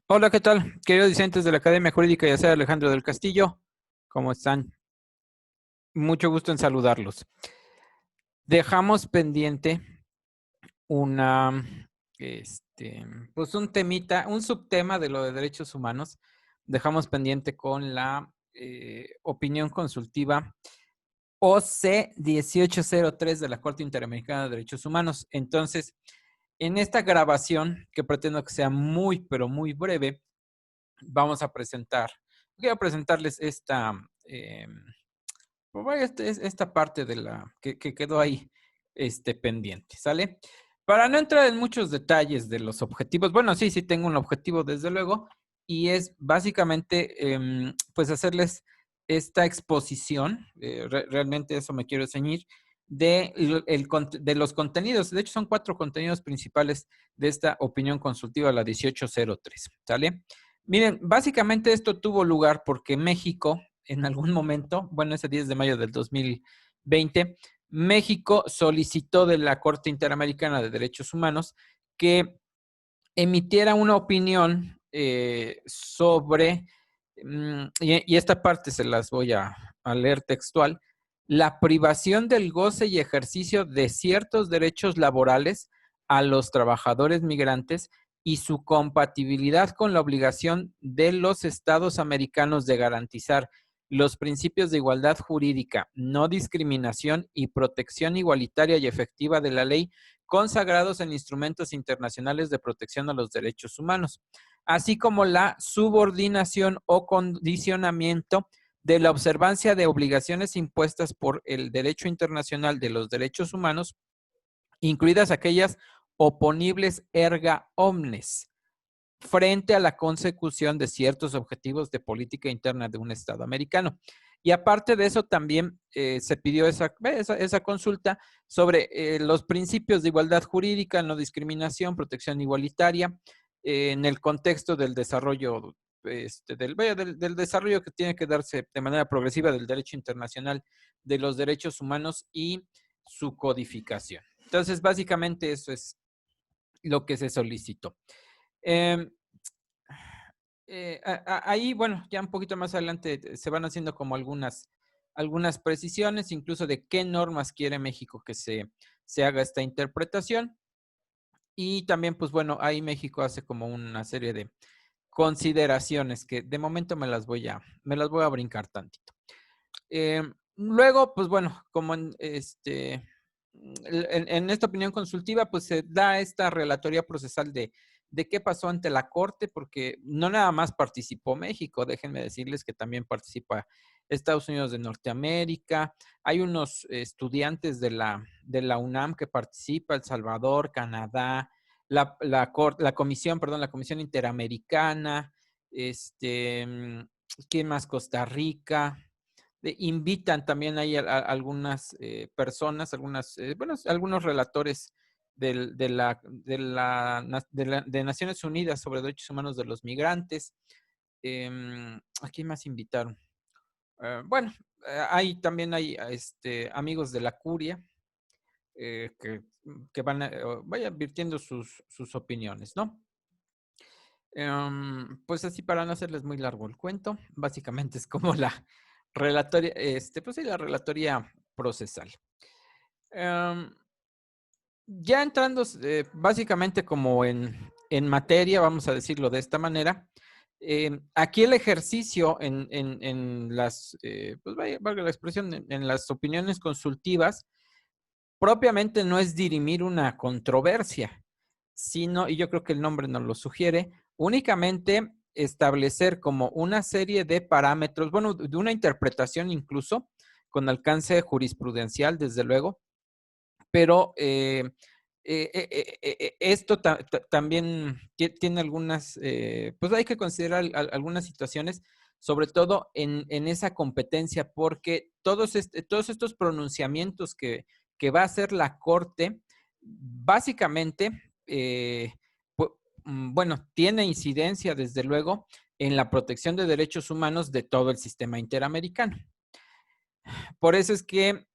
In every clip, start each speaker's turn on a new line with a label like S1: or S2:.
S1: Hola, ¿qué tal? Queridos discentes de la Academia Jurídica y Asesor Alejandro del Castillo, ¿cómo están? Mucho gusto en saludarlos. Dejamos pendiente una, este, pues un temita, un subtema de lo de derechos humanos. Dejamos pendiente con la opinión consultiva OC 1803 de la Corte Interamericana de Derechos Humanos. Entonces, en esta grabación, que pretendo que sea muy, pero muy breve, vamos a presentar, voy a presentarles esta parte de la que quedó ahí pendiente, ¿sale? Para no entrar en muchos detalles de los objetivos, bueno, sí tengo un objetivo desde luego, y es básicamente pues hacerles esta exposición, realmente eso me quiero ceñir, de los contenidos. De hecho, son 4 contenidos principales de esta opinión consultiva, la 1803, ¿sale? Miren, básicamente esto tuvo lugar porque México, en algún momento, bueno, ese 10 de mayo del 2020, México solicitó de la Corte Interamericana de Derechos Humanos que emitiera una opinión sobre, y esta parte se las voy a leer textual, la privación del goce y ejercicio de ciertos derechos laborales a los trabajadores migrantes y su compatibilidad con la obligación de los estados americanos de garantizar los principios de igualdad jurídica, no discriminación y protección igualitaria y efectiva de la ley consagrados en instrumentos internacionales de protección a los derechos humanos, así como la subordinación o condicionamiento de la observancia de obligaciones impuestas por el derecho internacional de los derechos humanos, incluidas aquellas oponibles erga omnes, frente a la consecución de ciertos objetivos de política interna de un Estado americano. Y aparte de eso, también se pidió esa consulta sobre los principios de igualdad jurídica, no discriminación, protección igualitaria, en el contexto del desarrollo, del desarrollo que tiene que darse de manera progresiva del derecho internacional de los derechos humanos y su codificación. Entonces, básicamente eso es lo que se solicitó. Eh, ahí, bueno, ya un poquito más adelante se van haciendo como algunas precisiones, incluso de qué normas quiere México que se haga esta interpretación. Y también, pues bueno, ahí México hace como una serie de consideraciones que de momento me las voy a brincar tantito. Luego, pues bueno, como en esta opinión consultiva, pues se da esta relatoría procesal de qué pasó ante la Corte, porque no nada más participó México, déjenme decirles que también participa Estados Unidos de Norteamérica, hay unos estudiantes de la UNAM que participa, El Salvador, Canadá, la comisión, perdón, la Comisión Interamericana, ¿quién más? Costa Rica, invitan también ahí a algunas personas, algunos relatores de Naciones Unidas sobre Derechos Humanos de los Migrantes. ¿A quién más invitaron? Bueno, hay también hay amigos de la Curia que vayan virtiendo sus opiniones, ¿no? Pues así para no hacerles muy largo el cuento, básicamente es como la relatoria, pues sí, la relatoría procesal. Em, ya entrando básicamente como en materia, vamos a decirlo de esta manera, aquí el ejercicio en las, pues valga la expresión, en las opiniones consultivas, propiamente no es dirimir una controversia, sino, y yo creo que el nombre nos lo sugiere, únicamente establecer como una serie de parámetros, bueno, de una interpretación incluso con alcance jurisprudencial, desde luego, pero esto también tiene algunas, pues hay que considerar algunas situaciones, sobre todo en esa competencia, porque todos estos pronunciamientos que va a hacer la Corte, básicamente, bueno, tiene incidencia, desde luego, en la protección de derechos humanos de todo el sistema interamericano. Por eso es que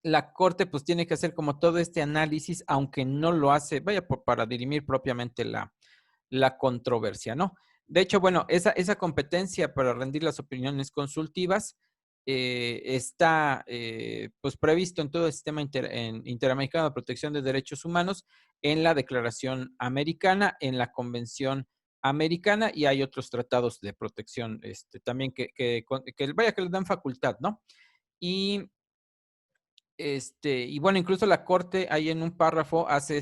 S1: la Corte pues tiene que hacer como todo este análisis, aunque no lo hace, vaya, para dirimir propiamente la la controversia, ¿no? De hecho, bueno, esa competencia para rendir las opiniones consultivas está pues previsto en todo el sistema interamericano de protección de derechos humanos, en la Declaración Americana, en la Convención Americana, y hay otros tratados de protección también vaya, que les dan facultad, ¿no? Y y bueno, incluso la Corte ahí en un párrafo hace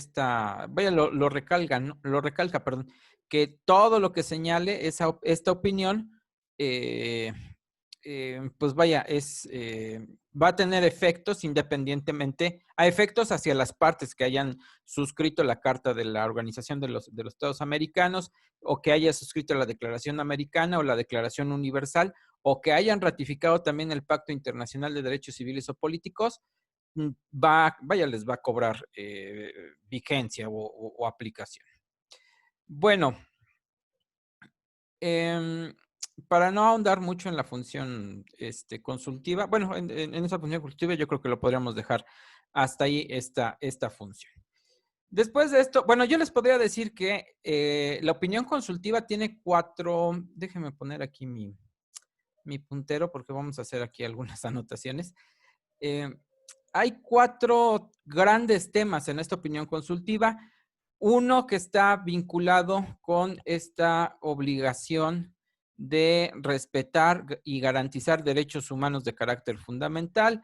S1: lo recalca, ¿no? Lo recalca, perdón, que todo lo que señale esta opinión, pues vaya, va a tener efectos independientemente, a efectos hacia las partes que hayan suscrito la Carta de la Organización de los Estados Americanos, o que haya suscrito la Declaración Americana o la Declaración Universal, o que hayan ratificado también el Pacto Internacional de Derechos Civiles o Políticos. Les va a cobrar vigencia o aplicación. Bueno, para no ahondar mucho en la función consultiva, bueno, en esa función consultiva yo creo que lo podríamos dejar hasta ahí esta función. Después de esto, bueno, yo les podría decir que la opinión consultiva tiene 4, déjenme poner aquí mi puntero porque vamos a hacer aquí algunas anotaciones. Hay 4 grandes temas en esta opinión consultiva. Uno que está vinculado con esta obligación de respetar y garantizar derechos humanos de carácter fundamental.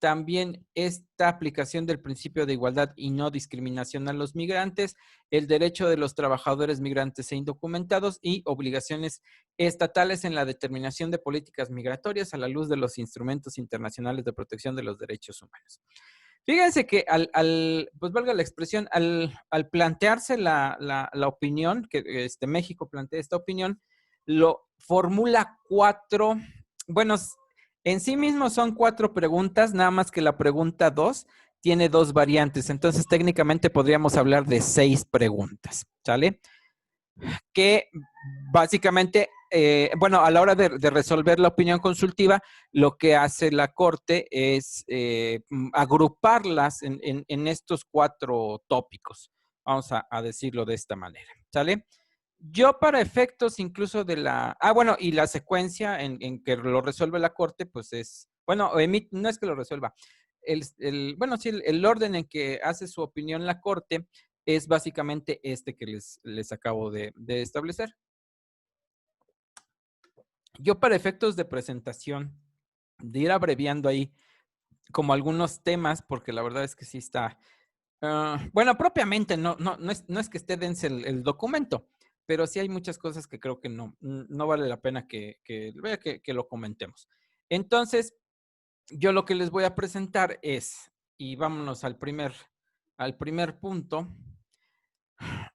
S1: También esta aplicación del principio de igualdad y no discriminación a los migrantes, el derecho de los trabajadores migrantes e indocumentados y obligaciones estatales en la determinación de políticas migratorias a la luz de los instrumentos internacionales de protección de los derechos humanos. Fíjense que pues valga la expresión, al plantearse la opinión, que México plantea esta opinión, lo formula 4, bueno, en sí mismo son 4 preguntas, nada más que la pregunta 2 tiene 2 variantes, entonces técnicamente podríamos hablar de 6 preguntas, ¿sale? Que básicamente, bueno, a la hora de resolver la opinión consultiva, lo que hace la Corte es agruparlas en estos 4 tópicos. Vamos a decirlo de esta manera, ¿sale? Yo para efectos incluso de bueno, y la secuencia en que lo resuelve la Corte, pues es, bueno, no es que lo resuelva, bueno, sí, el orden en que hace su opinión la Corte es básicamente que les acabo de establecer. Yo para efectos de presentación, de ir abreviando ahí como algunos temas, porque la verdad es que sí está, bueno, propiamente no es que esté dense el documento, pero sí hay muchas cosas que creo que no vale la pena que lo comentemos. Entonces, yo lo que les voy a presentar es, y vámonos al primer punto,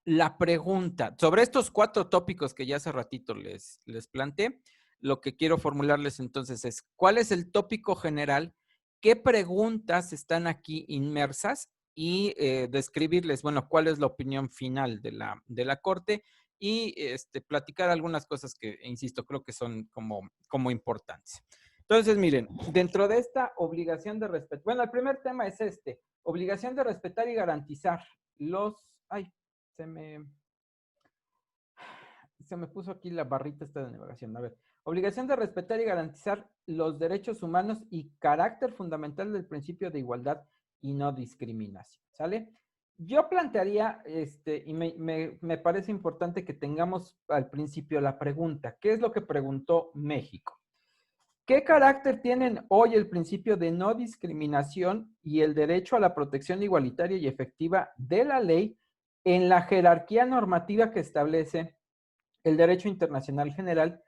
S1: la pregunta. Sobre estos 4 tópicos que ya hace ratito les planteé, lo que quiero formularles entonces es, ¿cuál es el tópico general? ¿Qué preguntas están aquí inmersas? Y describirles, bueno, cuál es la opinión final de la Corte y platicar algunas cosas que, insisto, creo que son como importantes. Entonces, miren, dentro de esta obligación de respeto, bueno, el primer tema es obligación de respetar y garantizar se me puso aquí la barrita esta de navegación. A ver, obligación de respetar y garantizar los derechos humanos y carácter fundamental del principio de igualdad y no discriminación, ¿sale? Yo plantearía, y me parece importante que tengamos al principio la pregunta, ¿qué es lo que preguntó México? ¿Qué carácter tienen hoy el principio de no discriminación y el derecho a la protección igualitaria y efectiva de la ley en la jerarquía normativa que establece el derecho internacional general?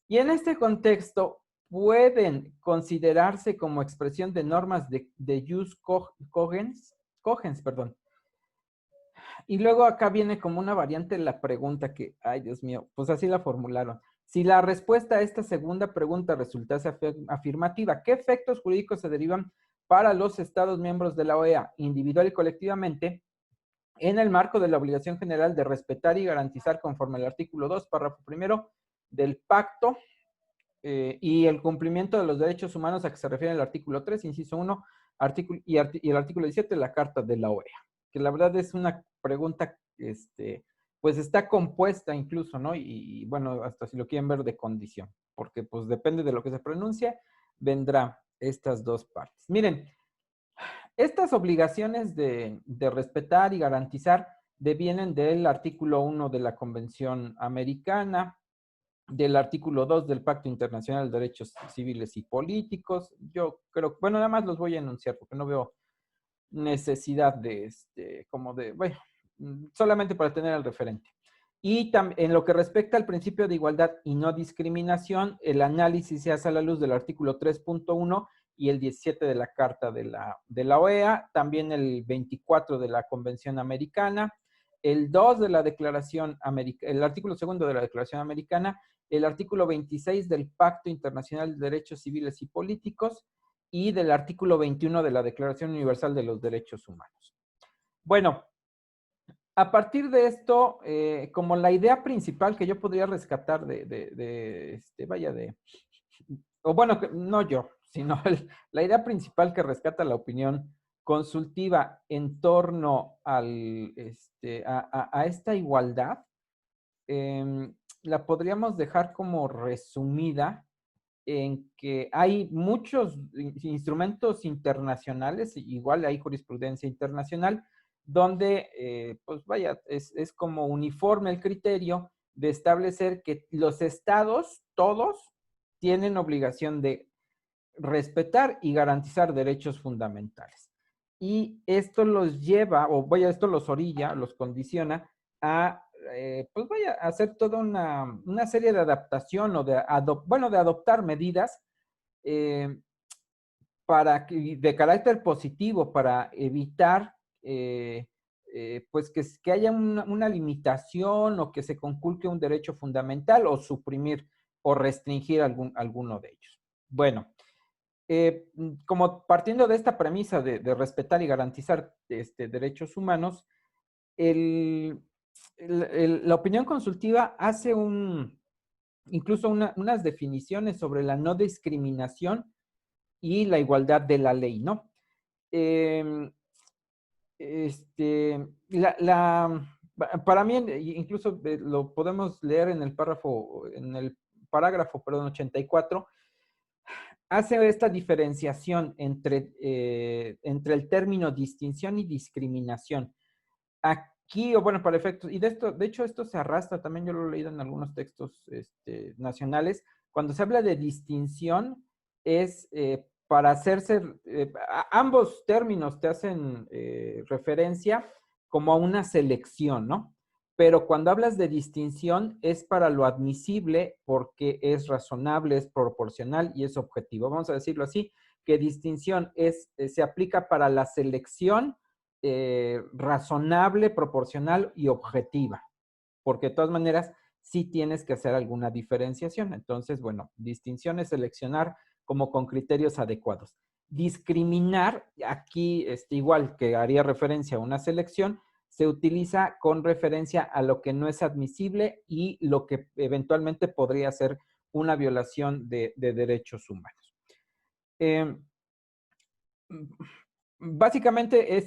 S1: Y en este contexto, pueden considerarse como expresión de normas de jus cogens, perdón. Y luego acá viene como una variante la pregunta que, ay Dios mío, pues así la formularon. Si la respuesta a esta segunda pregunta resultase afirmativa, ¿qué efectos jurídicos se derivan para los Estados miembros de la OEA, individual y colectivamente, en el marco de la obligación general de respetar y garantizar conforme al artículo 2, párrafo primero del pacto y el cumplimiento de los derechos humanos a que se refiere el artículo 3, inciso 1, y el artículo 17 de la Carta de la OEA? Que la verdad es una pregunta, pues está compuesta incluso, ¿no? Y bueno, hasta si lo quieren ver de condición, porque pues depende de lo que se pronuncie, vendrá estas dos partes. Miren, estas obligaciones de respetar y garantizar devienen del artículo 1 de la Convención Americana, del artículo 2 del Pacto Internacional de Derechos Civiles y Políticos. Yo creo, bueno, nada más los voy a enunciar porque no veo necesidad de, como de, bueno, solamente para tener el referente. Y en lo que respecta al principio de igualdad y no discriminación, el análisis se hace a la luz del artículo 3.1 y el 17 de la Carta de la OEA, también el 24 de la Convención Americana, el 2 de la Declaración Americana, el artículo 2 de la Declaración Americana, el artículo 26 del Pacto Internacional de Derechos Civiles y Políticos y del artículo 21 de la Declaración Universal de los Derechos Humanos. Bueno, a partir de esto, como la idea principal que yo podría rescatar o bueno, no yo, sino la idea principal que rescata la opinión consultiva en torno al, a esta igualdad, la podríamos dejar como resumida en que hay muchos instrumentos internacionales, igual hay jurisprudencia internacional, donde, pues vaya, es como uniforme el criterio de establecer que los estados, todos, tienen obligación de respetar y garantizar derechos fundamentales. Y esto los lleva, o vaya, esto los orilla, los condiciona a, pues vaya, a hacer toda una serie de adaptación o de, de adoptar medidas eh, de carácter positivo para evitar pues que haya una limitación o que se conculque un derecho fundamental o suprimir o restringir alguno de ellos. Bueno, como partiendo de esta premisa de respetar y garantizar derechos humanos, la opinión consultiva hace incluso unas definiciones sobre la no discriminación y la igualdad de la ley, ¿no? Para mí, incluso lo podemos leer en el parágrafo, perdón, 84, hace esta diferenciación entre el término distinción y discriminación. Aquí, o bueno, para efectos, y de hecho esto se arrastra, también yo lo he leído en algunos textos nacionales, cuando se habla de distinción es para hacerse, ambos términos te hacen referencia como a una selección, ¿no? Pero cuando hablas de distinción es para lo admisible porque es razonable, es proporcional y es objetivo. Vamos a decirlo así, que distinción se aplica para la selección razonable, proporcional y objetiva. Porque de todas maneras sí tienes que hacer alguna diferenciación. Entonces, bueno, distinción es seleccionar como con criterios adecuados. Discriminar, aquí igual que haría referencia a una selección, se utiliza con referencia a lo que no es admisible y lo que eventualmente podría ser una violación de derechos humanos. Básicamente,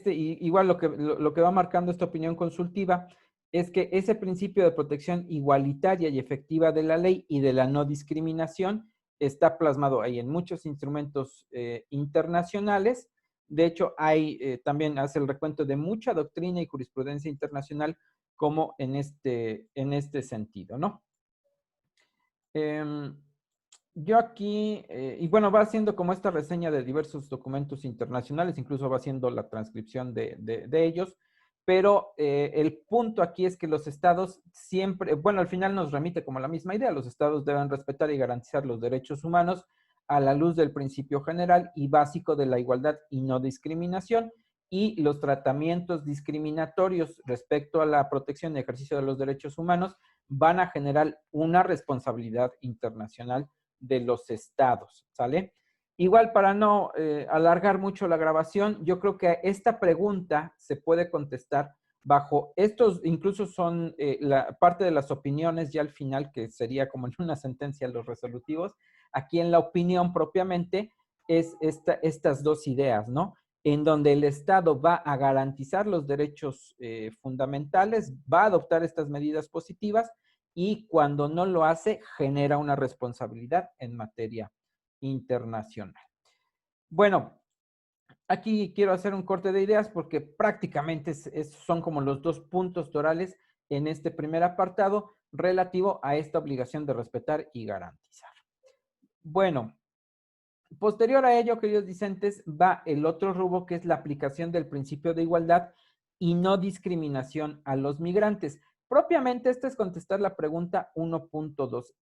S1: igual lo que va marcando esta opinión consultiva es que ese principio de protección igualitaria y efectiva de la ley y de la no discriminación está plasmado ahí en muchos instrumentos internacionales. De hecho, también hace el recuento de mucha doctrina y jurisprudencia internacional como en este sentido, ¿no? Yo aquí, y bueno, va haciendo como esta reseña de diversos documentos internacionales, incluso va haciendo la transcripción de ellos, pero el punto aquí es que los estados siempre, bueno, al final nos remite como la misma idea, los estados deben respetar y garantizar los derechos humanos a la luz del principio general y básico de la igualdad y no discriminación, y los tratamientos discriminatorios respecto a la protección y ejercicio de los derechos humanos van a generar una responsabilidad internacional de los estados, ¿sale? Igual para no alargar mucho la grabación, yo creo que esta pregunta se puede contestar bajo estos, incluso son parte de las opiniones ya al final, que sería como en una sentencia los resolutivos. Aquí en la opinión propiamente es estas dos ideas, ¿no? en donde el Estado va a garantizar los derechos fundamentales, va a adoptar estas medidas positivas y cuando no lo hace, genera una responsabilidad en materia internacional. Bueno, aquí quiero hacer un corte de ideas porque prácticamente son como los dos puntos torales en este primer apartado relativo a esta obligación de respetar y garantizar. Bueno, posterior a ello, queridos discentes, va el otro rubro que es la aplicación del principio de igualdad y no discriminación a los migrantes. Propiamente, esto es contestar la pregunta 1.2.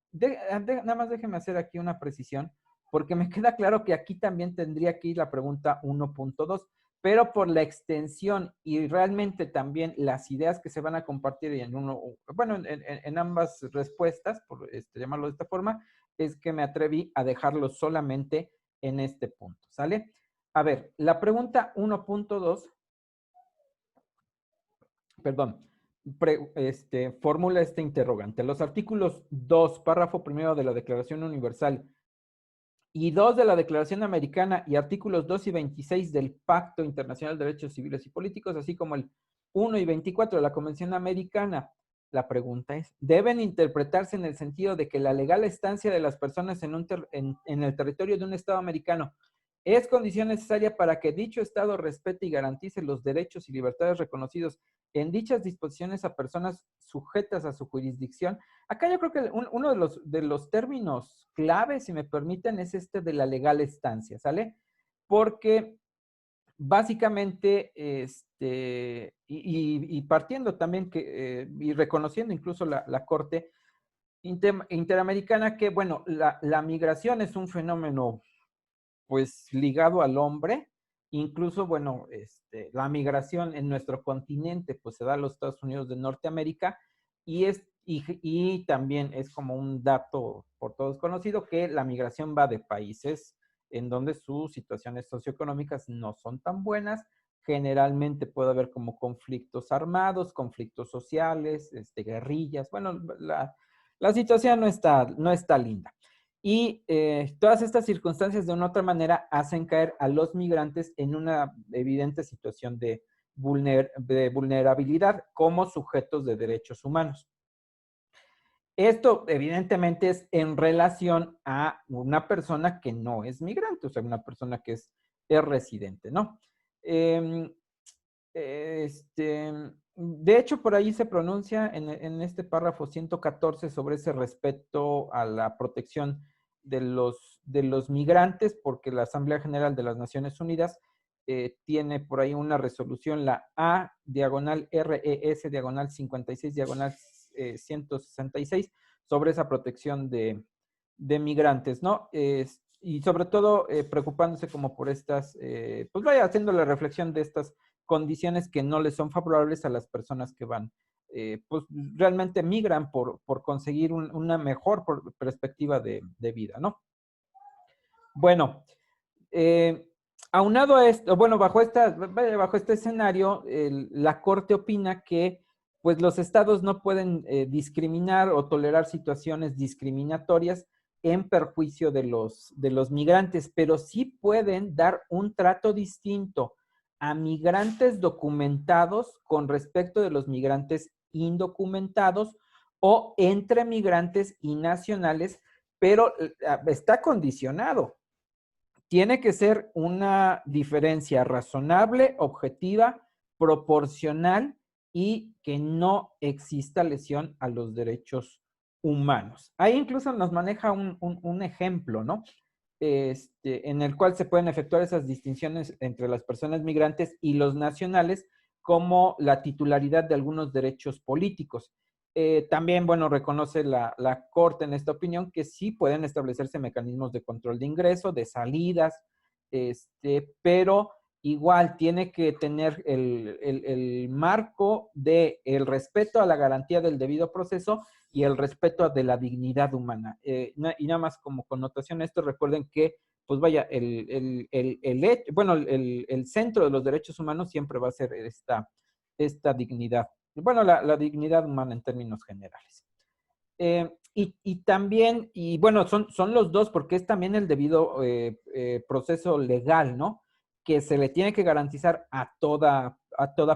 S1: Nada más déjeme hacer aquí una precisión, porque me queda claro que aquí también tendría que ir la pregunta 1.2, pero por la extensión y realmente también las ideas que se van a compartir en ambas respuestas, por llamarlo de esta forma, es que me atreví a dejarlo solamente en este punto, ¿sale? A ver, la pregunta 1.2, perdón, formula este interrogante. Los artículos 2, párrafo primero de la Declaración Universal y 2 de la Declaración Americana y artículos 2 y 26 del Pacto Internacional de Derechos Civiles y Políticos, así como el 1 y 24 de la Convención Americana. La pregunta es, ¿deben interpretarse en el sentido de que la legal estancia de las personas en el territorio de un Estado americano es condición necesaria para que dicho Estado respete y garantice los derechos y libertades reconocidos en dichas disposiciones a personas sujetas a su jurisdicción? Acá yo creo que uno de los términos clave, si me permiten, es este de la legal estancia, ¿sale? Porque básicamente, y partiendo también y reconociendo incluso la Corte Interamericana que, bueno, la migración es un fenómeno pues ligado al hombre, incluso, bueno, la migración en nuestro continente, pues se da a los Estados Unidos de Norteamérica y también es como un dato por todos conocido que la migración va de países en donde sus situaciones socioeconómicas no son tan buenas. Generalmente puede haber como conflictos armados, conflictos sociales, guerrillas. Bueno, la situación no está linda. Y todas estas circunstancias de una u otra manera hacen caer a los migrantes en una evidente situación de vulnerabilidad como sujetos de derechos humanos. Esto evidentemente es en relación a una persona que no es migrante, o sea, una persona que es residente, ¿no? De hecho, por ahí se pronuncia en este párrafo 114 sobre ese respeto a la protección de los migrantes, porque la Asamblea General de las Naciones Unidas tiene por ahí una resolución, la A, diagonal RES, diagonal 56, diagonal 166, sobre esa protección de migrantes, ¿no? Y sobre todo preocupándose como por estas, pues vaya haciendo la reflexión de estas condiciones que no les son favorables a las personas que van, pues realmente migran por conseguir una mejor perspectiva de vida, ¿no? Bueno, aunado a esto, bueno, bajo este escenario, la Corte opina que pues los estados no pueden discriminar o tolerar situaciones discriminatorias en perjuicio de los migrantes, pero sí pueden dar un trato distinto a migrantes documentados con respecto de los migrantes indocumentados o entre migrantes y nacionales, pero está condicionado. Tiene que ser una diferencia razonable, objetiva, proporcional y que no exista lesión a los derechos humanos. Ahí incluso nos maneja un ejemplo, ¿no? En el cual se pueden efectuar esas distinciones entre las personas migrantes y los nacionales, como la titularidad de algunos derechos políticos. También, bueno, reconoce la Corte en esta opinión que sí pueden establecerse mecanismos de control de ingreso, de salidas, pero igual tiene que tener el marco del respeto a la garantía del debido proceso y el respeto de la dignidad humana. Y nada más como connotación esto, recuerden que, pues vaya, el centro de los derechos humanos siempre va a ser esta dignidad. Bueno, la dignidad humana en términos generales. Y también, y bueno, son los dos, porque es también el debido proceso legal, ¿no? que se le tiene que garantizar a toda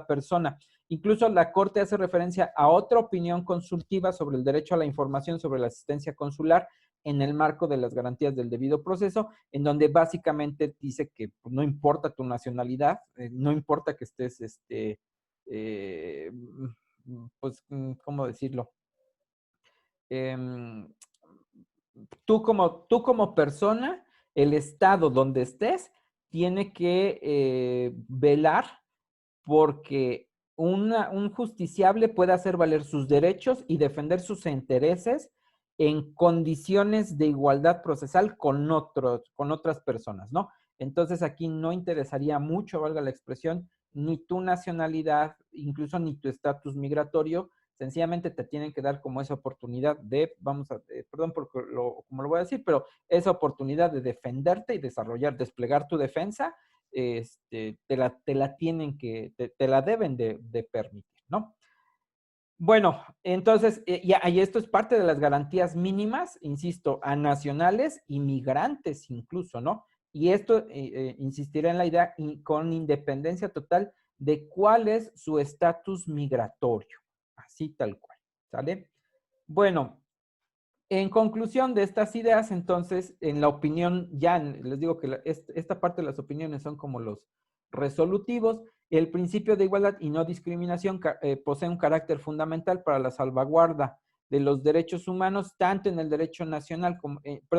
S1: persona. Incluso la Corte hace referencia a otra opinión consultiva sobre el derecho a la información sobre la asistencia consular en el marco de las garantías del debido proceso, en donde básicamente dice que pues, no importa tu nacionalidad, no importa que estés, pues, ¿cómo decirlo? Tú como persona, el estado donde estés, tiene que velar porque un justiciable pueda hacer valer sus derechos y defender sus intereses en condiciones de igualdad procesal con otras personas, ¿no? Entonces aquí no interesaría mucho, valga la expresión, ni tu nacionalidad, incluso ni tu estatus migratorio, sencillamente te tienen que dar como esa oportunidad de, perdón por como lo voy a decir, pero esa oportunidad de defenderte y desplegar tu defensa, te la tienen que, te la deben de permitir, ¿no? Bueno, entonces, y esto es parte de las garantías mínimas, insisto, a nacionales y migrantes incluso, ¿no? Y esto, insistiré en la idea, con independencia total de cuál es su estatus migratorio, así tal cual, ¿sale? Bueno, en conclusión de estas ideas, entonces, en la opinión, les digo que esta parte de las opiniones son como los resolutivos. El principio de igualdad y no discriminación posee un carácter fundamental para la salvaguarda de los derechos humanos, tanto en el derecho nacional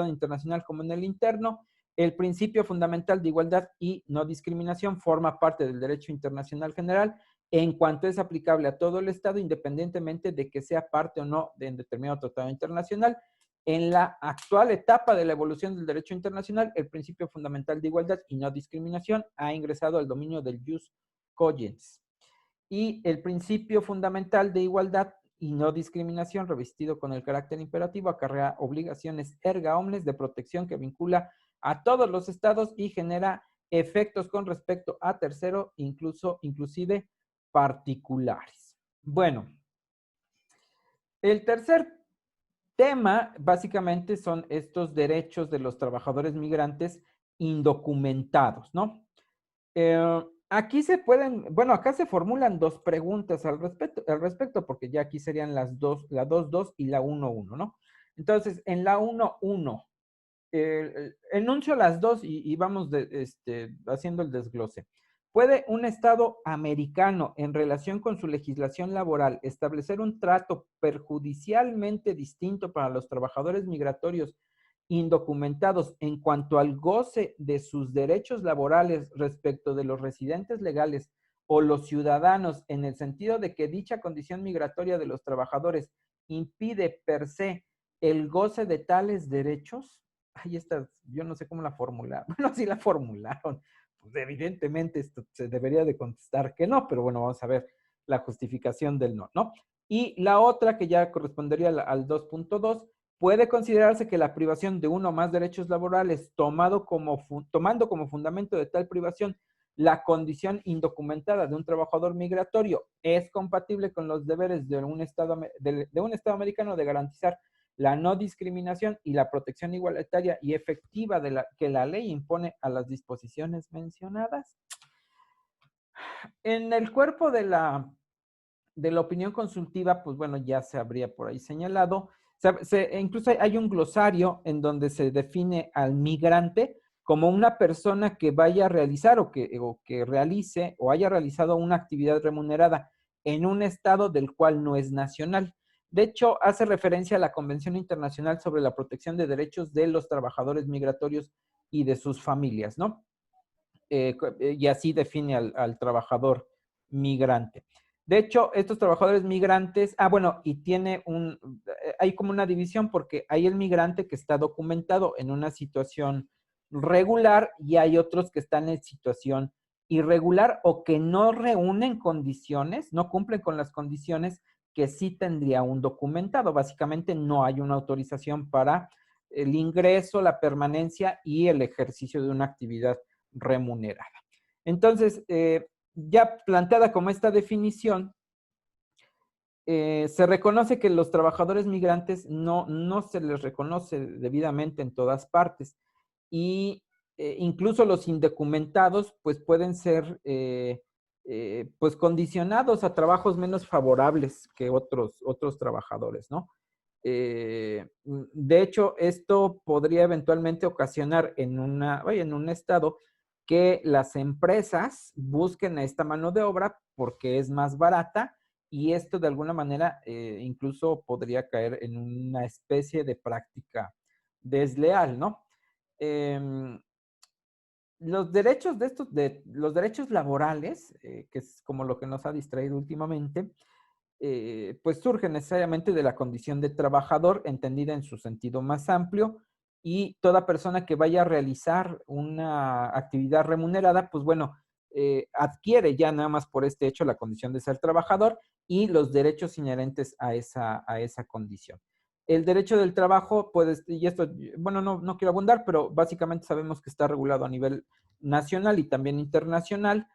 S1: internacional como en el interno. El principio fundamental de igualdad y no discriminación forma parte del derecho internacional general en cuanto es aplicable a todo el Estado, independientemente de que sea parte o no de determinado tratado internacional. En la actual etapa de la evolución del derecho internacional, el principio fundamental de igualdad y no discriminación ha ingresado al dominio del jus cogens. Y el principio fundamental de igualdad y no discriminación, revestido con el carácter imperativo, acarrea obligaciones erga omnes de protección que vincula a todos los estados y genera efectos con respecto a tercero, inclusive particulares. Bueno, el tercer tema básicamente son estos derechos de los trabajadores migrantes indocumentados, ¿no? Aquí acá se formulan dos preguntas al respecto, porque ya aquí serían la 2.2 y la 1.1, ¿no? Entonces, en la 1.1, enuncio las dos y vamos haciendo el desglose. ¿Puede un Estado americano, en relación con su legislación laboral, establecer un trato perjudicialmente distinto para los trabajadores migratorios indocumentados en cuanto al goce de sus derechos laborales respecto de los residentes legales o los ciudadanos, en el sentido de que dicha condición migratoria de los trabajadores impide per se el goce de tales derechos? Ahí está, yo no sé cómo la formularon. Bueno, sí la formularon. Pues evidentemente esto se debería de contestar que no, pero bueno, vamos a ver la justificación del no, ¿no? Y la otra, que ya correspondería al 2.2, puede considerarse que la privación de uno o más derechos laborales, tomando como fundamento de tal privación la condición indocumentada de un trabajador migratorio, es compatible con los deberes de un Estado americano de garantizar la no discriminación y la protección igualitaria y efectiva que la ley impone a las disposiciones mencionadas. En el cuerpo de la opinión consultiva, pues bueno, ya se habría por ahí señalado. Incluso hay un glosario en donde se define al migrante como una persona que vaya a realizar o que realice o haya realizado una actividad remunerada en un estado del cual no es nacional. De hecho, hace referencia a la Convención Internacional sobre la Protección de Derechos de los Trabajadores Migratorios y de sus familias, ¿no? Y así define al trabajador migrante. De hecho, estos trabajadores migrantes, y hay como una división porque hay el migrante que está documentado en una situación regular y hay otros que están en situación irregular o que no reúnen condiciones, no cumplen con las condiciones que sí tendría un documentado. Básicamente no hay una autorización para el ingreso, la permanencia y el ejercicio de una actividad remunerada. Entonces, ya planteada como esta definición, se reconoce que los trabajadores migrantes no se les reconoce debidamente en todas partes y incluso los indocumentados, pues pueden ser pues condicionados a trabajos menos favorables que otros trabajadores, ¿no? De hecho, esto podría eventualmente ocasionar en un estado que las empresas busquen a esta mano de obra porque es más barata y esto de alguna manera incluso podría caer en una especie de práctica desleal, ¿no? Eh, los derechos los derechos laborales, que es como lo que nos ha distraído últimamente, pues surge necesariamente de la condición de trabajador, entendida en su sentido más amplio, y toda persona que vaya a realizar una actividad remunerada, pues bueno, adquiere ya nada más por este hecho la condición de ser trabajador y los derechos inherentes a esa condición. El derecho del trabajo, pues, y esto, bueno, no quiero abundar, pero básicamente sabemos que está regulado a nivel nacional y también internacional,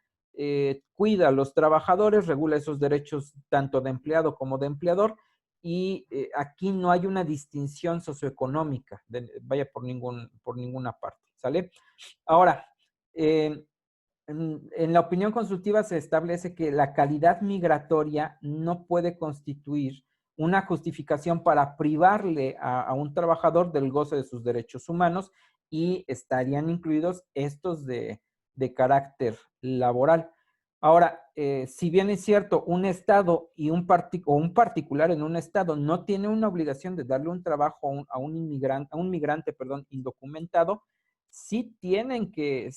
S1: cuida a los trabajadores, regula esos derechos tanto de empleado como de empleador y aquí no hay una distinción socioeconómica, vaya por ninguna parte, ¿sale? Ahora, en la opinión consultiva se establece que la calidad migratoria no puede constituir una justificación para privarle a un trabajador del goce de sus derechos humanos y estarían incluidos estos de carácter laboral. Ahora, si bien es cierto, un Estado y un particular en un Estado no tiene una obligación de darle un trabajo a un migrante, perdón, indocumentado, sí tienen que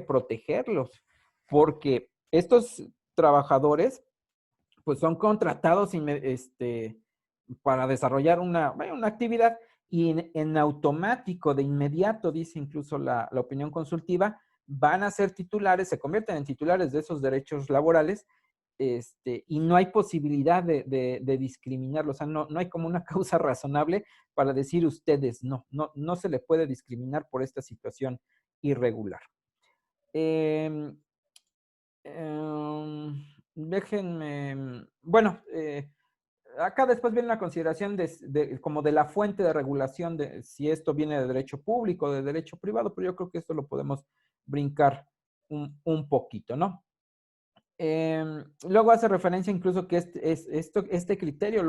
S1: protegerlos, porque estos trabajadores, pues son contratados para desarrollar una actividad y en automático, de inmediato, dice incluso la opinión consultiva, van a ser titulares, se convierten en titulares de esos derechos laborales, y no hay posibilidad de discriminarlos. O sea, no hay como una causa razonable para decir ustedes no se le puede discriminar por esta situación irregular. Eh, Déjenme, bueno, acá después viene la consideración como de la fuente de regulación de si esto viene de derecho público o de derecho privado, pero yo creo que esto lo podemos brincar un poquito, ¿no? Luego hace referencia incluso que este criterio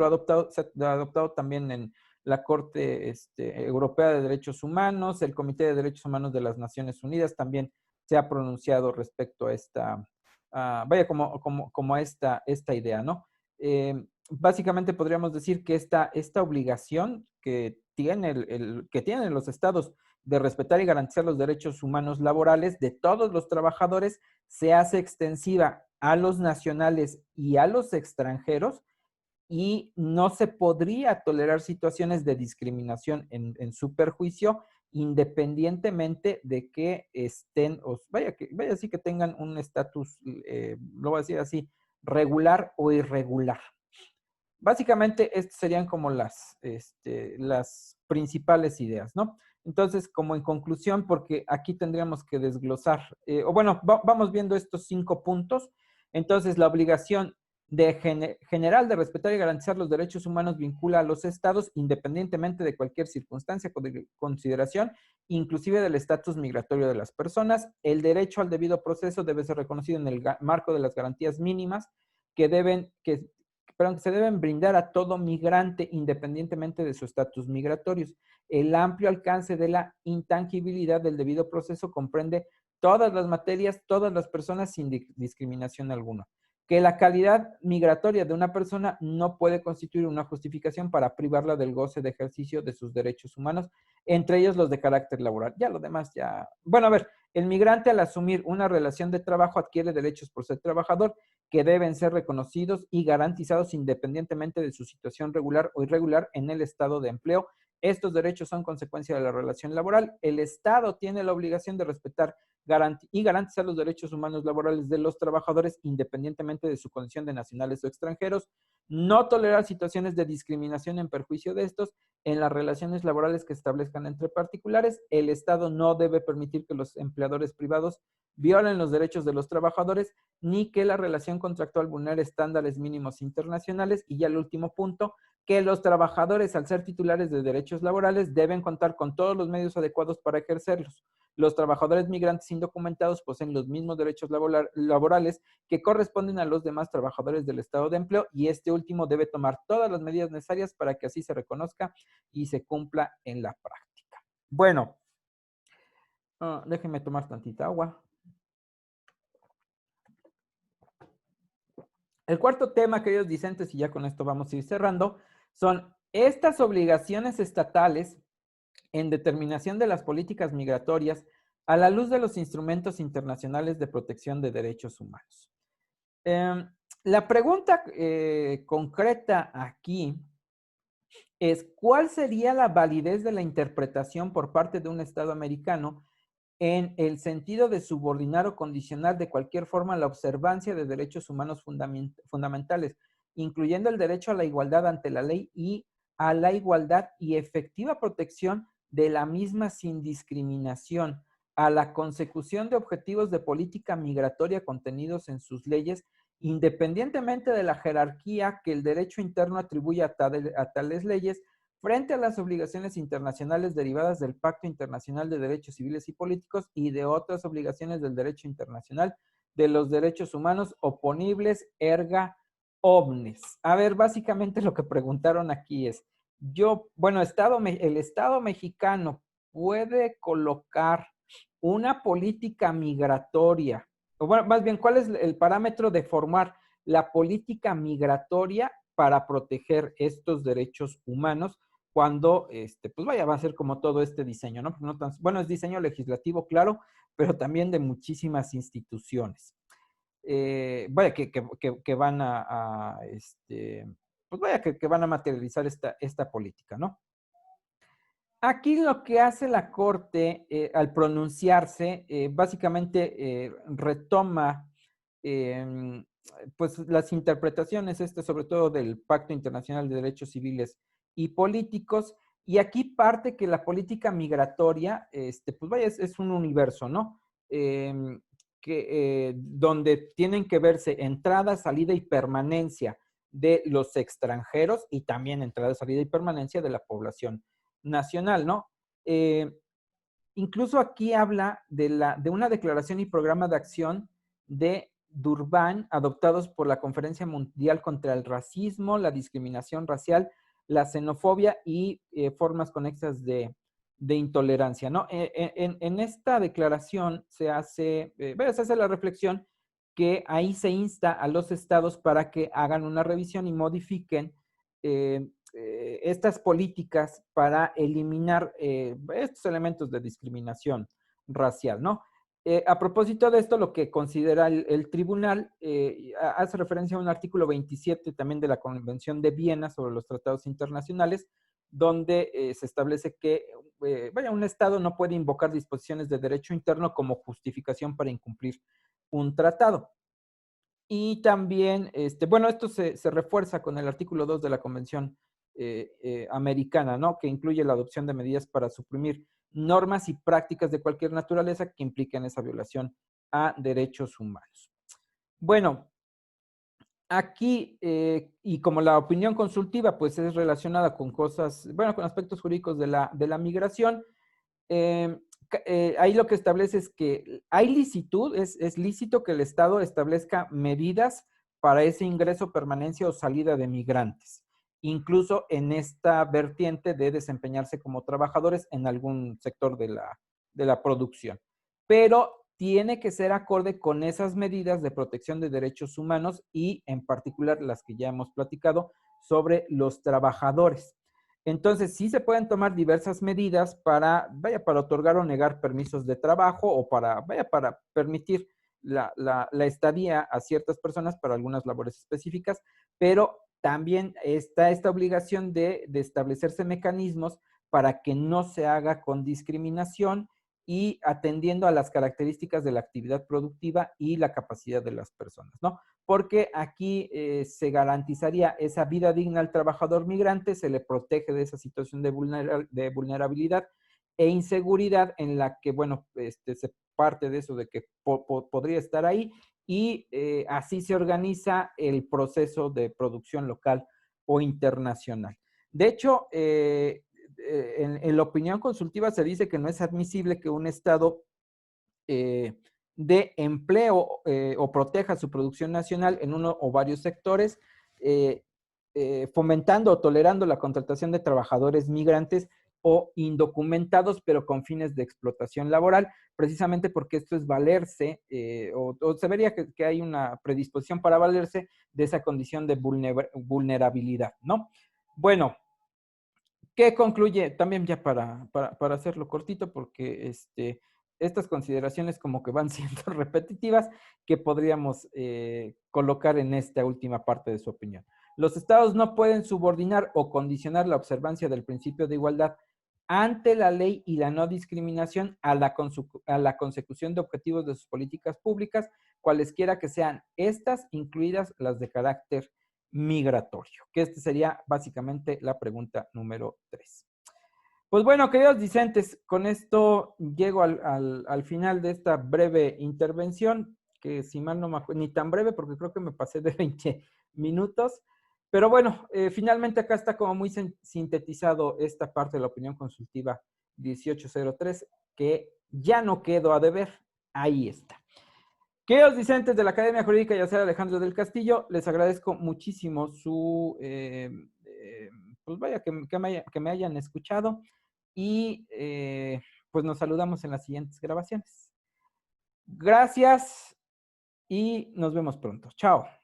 S1: se ha adoptado también en la Corte Europea de Derechos Humanos, el Comité de Derechos Humanos de las Naciones Unidas también se ha pronunciado respecto a como a esta idea, ¿no? Básicamente podríamos decir que esta obligación que tienen los estados de respetar y garantizar los derechos humanos laborales de todos los trabajadores se hace extensiva a los nacionales y a los extranjeros y no se podría tolerar situaciones de discriminación en su perjuicio independientemente de que estén, vaya así que tengan un estatus, lo voy a decir así, regular o irregular. Básicamente, estas serían como las principales ideas, ¿no? Entonces, como en conclusión, porque aquí tendríamos que desglosar, o bueno, vamos viendo estos 5 puntos. Entonces, la obligación general de respetar y garantizar los derechos humanos vincula a los estados independientemente de cualquier circunstancia o de consideración, inclusive del estatus migratorio de las personas. El derecho al debido proceso debe ser reconocido en el marco de las garantías mínimas que se deben brindar a todo migrante independientemente de su estatus migratorios. El amplio alcance de la intangibilidad del debido proceso comprende todas las materias, todas las personas sin discriminación alguna. Que la calidad migratoria de una persona no puede constituir una justificación para privarla del goce de ejercicio de sus derechos humanos, entre ellos los de carácter laboral. Ya lo demás ya... Bueno, a ver, el migrante al asumir una relación de trabajo adquiere derechos por ser trabajador que deben ser reconocidos y garantizados independientemente de su situación regular o irregular en el estado de empleo. Estos derechos son consecuencia de la relación laboral. El Estado tiene la obligación de respetar y garantizar los derechos humanos laborales de los trabajadores independientemente de su condición de nacionales o extranjeros, no tolerar situaciones de discriminación en perjuicio de estos en las relaciones laborales que establezcan entre particulares. El Estado no debe permitir que los empleadores privados violen los derechos de los trabajadores, ni que la relación contractual vulnere estándares mínimos internacionales. Y ya el último punto, que los trabajadores, al ser titulares de derechos laborales, deben contar con todos los medios adecuados para ejercerlos. Los trabajadores migrantes indocumentados poseen los mismos derechos laborales que corresponden a los demás trabajadores del estado de empleo, y este último debe tomar todas las medidas necesarias para que así se reconozca y se cumpla en la práctica. Bueno, déjenme tomar tantita agua. El cuarto tema, queridos discentes, y ya con esto vamos a ir cerrando, son estas obligaciones estatales en determinación de las políticas migratorias a la luz de los instrumentos internacionales de protección de derechos humanos. La pregunta concreta aquí es: ¿cuál sería la validez de la interpretación por parte de un Estado americano en el sentido de subordinar o condicionar de cualquier forma la observancia de derechos humanos fundamentales, incluyendo el derecho a la igualdad ante la ley y a la igualdad y efectiva protección de la misma sin discriminación, a la consecución de objetivos de política migratoria contenidos en sus leyes, independientemente de la jerarquía que el derecho interno atribuye a tales leyes, frente a las obligaciones internacionales derivadas del Pacto Internacional de Derechos Civiles y Políticos y de otras obligaciones del derecho internacional de los derechos humanos oponibles erga omnes? A ver, básicamente lo que preguntaron aquí es, el Estado mexicano puede colocar una política migratoria, o bueno, más bien, ¿cuál es el parámetro de formar la política migratoria para proteger estos derechos humanos cuando, pues vaya, va a ser como todo este diseño, ¿no? No tan, bueno, es diseño legislativo, claro, pero también de muchísimas instituciones. Vaya, que van pues vaya, que van a materializar esta política, ¿no? Aquí lo que hace la Corte al pronunciarse, básicamente retoma pues las interpretaciones, sobre todo del Pacto Internacional de Derechos Civiles y Políticos, y aquí parte que la política migratoria, pues vaya, es un universo, ¿no? Donde tienen que verse entrada, salida y permanencia de los extranjeros y también entrada, salida y permanencia de la población nacional, ¿no? Incluso aquí habla de una declaración y programa de acción de Durban adoptados por la Conferencia Mundial contra el Racismo, la Discriminación Racial, la Xenofobia y formas conexas de intolerancia, ¿no? En esta declaración se hace la reflexión que ahí se insta a los estados para que hagan una revisión y modifiquen estas políticas para eliminar estos elementos de discriminación racial, ¿no? A propósito de esto, lo que considera el tribunal hace referencia a un artículo 27 también de la Convención de Viena sobre los tratados internacionales, donde se establece que un Estado no puede invocar disposiciones de derecho interno como justificación para incumplir un tratado. Y también, esto se refuerza con el artículo 2 de la Convención americana, ¿no? Que incluye la adopción de medidas para suprimir normas y prácticas de cualquier naturaleza que impliquen esa violación a derechos humanos. Bueno, aquí, y como la opinión consultiva, pues es relacionada con cosas, con aspectos jurídicos de la migración, ahí lo que establece es que hay licitud, es lícito que el Estado establezca medidas para ese ingreso, permanencia o salida de migrantes, incluso en esta vertiente de desempeñarse como trabajadores en algún sector de la producción. Pero tiene que ser acorde con esas medidas de protección de derechos humanos y en particular las que ya hemos platicado sobre los trabajadores. Entonces, sí se pueden tomar diversas medidas para otorgar o negar permisos de trabajo o para permitir la estadía a ciertas personas para algunas labores específicas, pero también está esta obligación de establecerse mecanismos para que no se haga con discriminación y atendiendo a las características de la actividad productiva y la capacidad de las personas, ¿no? Porque aquí se garantizaría esa vida digna al trabajador migrante, se le protege de esa situación de vulnerabilidad e inseguridad en la que, parte de eso de que podría estar ahí, y así se organiza el proceso de producción local o internacional. De hecho, en la opinión consultiva se dice que no es admisible que un Estado de empleo o proteja su producción nacional en uno o varios sectores, fomentando o tolerando la contratación de trabajadores migrantes o indocumentados, pero con fines de explotación laboral, precisamente porque esto es valerse, o se vería que hay una predisposición para valerse de esa condición de vulnerabilidad, ¿no? Bueno, ¿qué concluye? También ya para hacerlo cortito, porque estas consideraciones como que van siendo repetitivas, que podríamos colocar en esta última parte de su opinión. Los estados no pueden subordinar o condicionar la observancia del principio de igualdad ante la ley y la no discriminación a la consecución de objetivos de sus políticas públicas, cualesquiera que sean estas, incluidas las de carácter migratorio, que esta sería básicamente la pregunta número 3. Pues bueno, queridos discentes, con esto llego al final de esta breve intervención, que si mal no me acuerdo, ni tan breve porque creo que me pasé de 20 minutos, pero bueno, finalmente acá está como muy sintetizado esta parte de la opinión consultiva 1803, que ya no quedo a deber, ahí está. Queridos discentes de la Academia Jurídica Yacer Alejandro del Castillo, les agradezco muchísimo su, pues vaya, que me hayan escuchado y pues nos saludamos en las siguientes grabaciones. Gracias y nos vemos pronto. Chao.